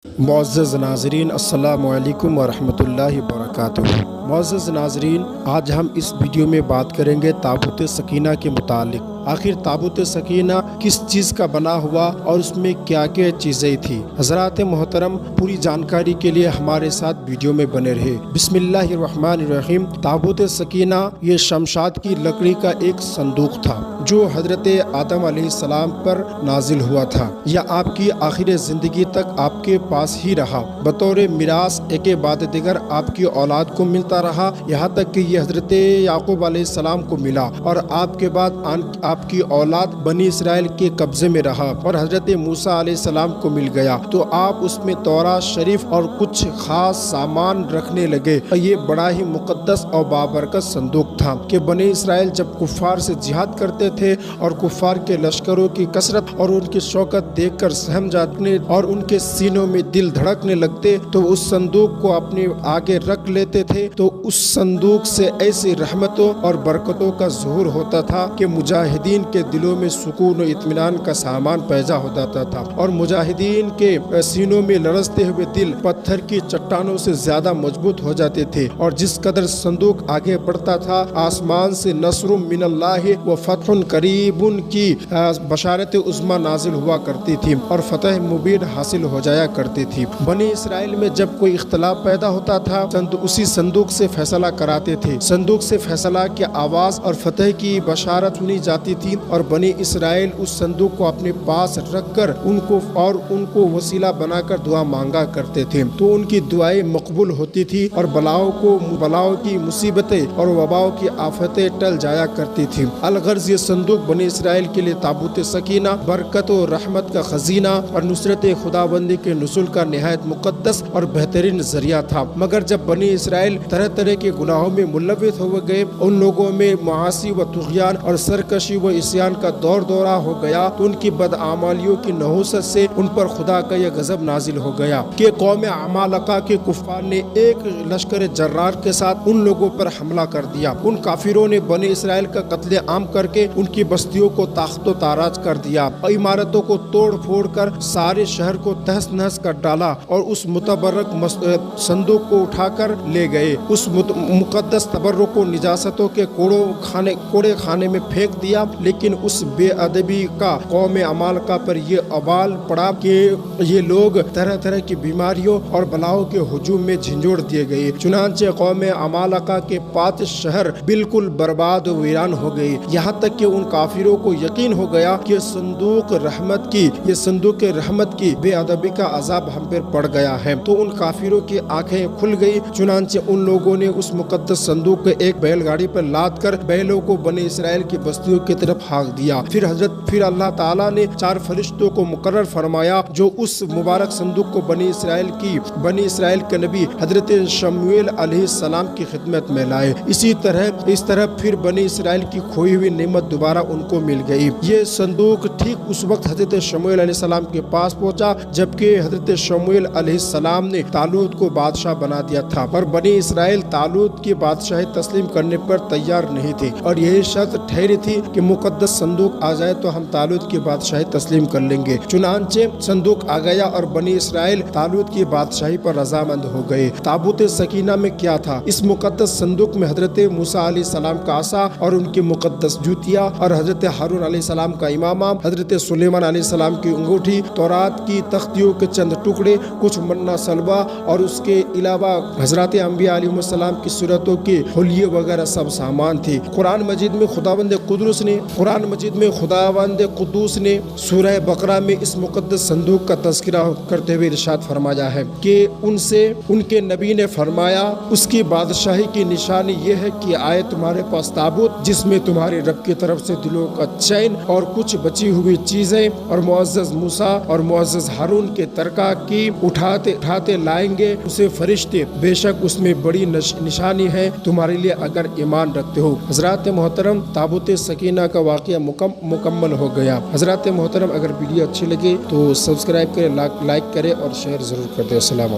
معزز ناظرین، السلام علیکم ورحمۃ اللہ وبرکاتہ۔ معزز ناظرین، آج ہم اس ویڈیو میں بات کریں گے تابوت سکینہ کے متعلق۔ آخر تابوت سکینہ کس چیز کا بنا ہوا اور اس میں کیا کیا چیزیں تھی؟ حضرات محترم، پوری جانکاری کے لیے ہمارے ساتھ ویڈیو میں بنے رہے۔ بسم اللہ الرحمن الرحیم۔ تابوت سکینہ یہ شمشاد کی لکڑی کا ایک صندوق تھا جو حضرت آدم علیہ السلام پر نازل ہوا تھا یا آپ کی آخر زندگی تک آپ کے پاس ہی رہا، بطور میراث ایک بعد دیگر آپ کی اولاد کو ملتا رہا، یہاں تک کہ یہ حضرت یعقوب علیہ السلام کو ملا اور آپ کے بعد آپ کی اولاد بنی اسرائیل کے قبضے میں رہا اور حضرت موسیٰ علیہ السلام کو مل گیا، تو آپ اس میں تورات شریف اور کچھ خاص سامان رکھنے لگے۔ یہ بڑا ہی مقدس اور بابرکت صندوق تھا کہ بنی اسرائیل جب کفار سے جہاد کرتے تھے اور کفار کے لشکروں کی کثرت اور ان کی شوکت دیکھ کر سہم جاتے اور ان کے سینوں میں دل دھڑکنے لگتے تو اس صندوق کو اپنے آگے رکھ لیتے تھے، تو اس صندوق سے ایسی رحمتوں اور برکتوں کا ظہور ہوتا تھا کہ مجاہدین کے دلوں میں سکون و اطمینان کا سامان پیدا ہو جاتا تھا اور مجاہدین کے سینوں میں لرزتے ہوئے دل پتھر کی چٹانوں سے زیادہ مضبوط ہو جاتے تھے۔ اور جس قدر صندوق آگے بڑھتا تھا، آسمان سے نصر من اللہ و فتح قریب کی بشارت عظمی نازل ہوا کرتی تھی اور فتح مبین حاصل ہو جایا کرتی تھی۔ بنی اسرائیل میں جب کوئی اختلاف پیدا ہوتا تھا، اسی صندوق سے فیصلہ کراتے تھے۔ صندوق سے فیصلہ کی آواز اور فتح کی بشارت سنی جاتی تھی اور بنی اسرائیل اس صندوق کو اپنے پاس رکھ کر ان کو وسیلہ بنا کر دعا مانگا کرتے تھے، تو ان کی دعائیں مقبول ہوتی تھی اور بلاؤں کی مصیبتیں اور وباؤں کی آفتیں ٹل جایا کرتی تھی۔ الغرض یہ صندوق بنی اسرائیل کے لیے تابوت سکینہ، برکت و رحمت کا خزینہ اور نصرت خداوندی کے نزول کا نہایت مقدس اور بہترین ذریعہ تھا۔ مگر جب بنی اسرائیل طرح طرح کے گناہوں میں ملوث ہو گئے، ان لوگوں میں معاصی و طغیان اور سرکشی و عصیان کا دورہ ہو گیا، تو ان کی بدعمالیوں کی نحوست سے ان پر خدا کا یہ غضب نازل ہو گیا کہ قوم عمالقہ کے کفار نے ایک لشکر جرار کے ساتھ ان لوگوں پر حملہ کر دیا۔ ان کافروں نے بنی اسرائیل کا قتل عام کر کے ان کی بستیوں کو تاخت و تاراج کر دیا، عمارتوں کو توڑ پھوڑ کر سارے شہر کو تہس نہس کر ڈالا اور اس متبرک صندوق کو اٹھا کر لے گئے۔ اس مقدس تبرک کو نجاستوں کے کوڑے خانے میں پھینک دیا، لیکن اس بے ادبی کا قوم عمالقہ پر یہ وبال پڑا کہ یہ لوگ طرح طرح کی بیماریوں اور بلاؤں کے ہجوم میں جھنجھوڑ دیے گئے۔ چنانچہ قوم عمالقہ کے 5 شہر بالکل برباد و ویران ہو گئے، یہاں تک کہ ان کافروں کو یقین ہو گیا کہ یہ صندوق رحمت کی بے ادبی کا عذاب ہم پر پڑ گیا ہے۔ تو ان کافروں کی آنکھیں کھل گئی، چنانچہ ان لوگوں نے اس مقدس صندوق کو ایک بیل گاڑی پر لاد کر بیلوں کو بنی اسرائیل کی بستیوں کی طرف ہانک دیا۔ پھر اللہ تعالیٰ نے 4 فرشتوں کو مقرر فرمایا جو اس مبارک صندوق کو بنی اسرائیل کے نبی حضرت شمویل علیہ السلام کی خدمت میں لائے۔ اس طرح پھر بنی اسرائیل کی کھوئی ہوئی نعمت دوبارہ ان کو مل گئی۔ یہ صندوق ٹھیک اس وقت حضرت شمویل علیہ السلام کے پاس پہنچا جبکہ حضرت شمویل علیہ السلام نے طالوت کو بادشاہ بنا دیا تھا، پر بنی اسرائیل طالوت کی بادشاہی تسلیم کرنے پر تیار نہیں تھی اور یہی شرط ٹھہری تھی کہ مقدس صندوق آ جائے تو ہم طالوت کی بادشاہی تسلیم کر لیں گے۔ چنانچہ صندوق آ گیا اور بنی اسرائیل طالوت کی بادشاہی پر رضامند ہو گئے۔ تابوت سکینہ میں کیا تھا؟ اس مقدس صندوق میں حضرت موسیٰ علیہ السلام کا عصا اور ان کی مقدس جوتیاں اور حضرت ہارون علیہ السلام کا امامہ، حضرت سلیمان علیہ السلام کی انگوٹھی، تورات کی تختیوں کے چند ٹکڑے، کچھ منا سلوا اور اس کے علاوہ حضرات انبیاء علیہ السلام کی صورتوں کے حلیے وغیرہ سب سامان تھے۔ قرآن مجید میں خداوند قدوس نے سورہ بقرہ میں اس مقدس صندوق کا تذکرہ کرتے ہوئے ارشاد فرمایا ہے کہ ان کے نبی نے فرمایا، اس کی بادشاہی کی نشانی یہ ہے کہ آئے تمہارے پاس تابوت جس میں تمہارے رب کی طرف سے دلوں کا چین اور کچھ بچی ہوئی چیزیں اور معزز موسیٰ اور معزز ہارون کے ترکہ کی اٹھاتے لائیں گے اسے فرشتے، بے شک اس میں بڑی نشانی ہے تمہارے لیے اگر ایمان رکھتے ہو۔ حضرات محترم، تابوت سکینہ کا واقعہ مکمل ہو گیا۔ حضرات محترم، اگر ویڈیو اچھی لگے تو سبسکرائب کریں، لائک کریں اور شیئر ضرور کر دیں۔ السلام علیکم۔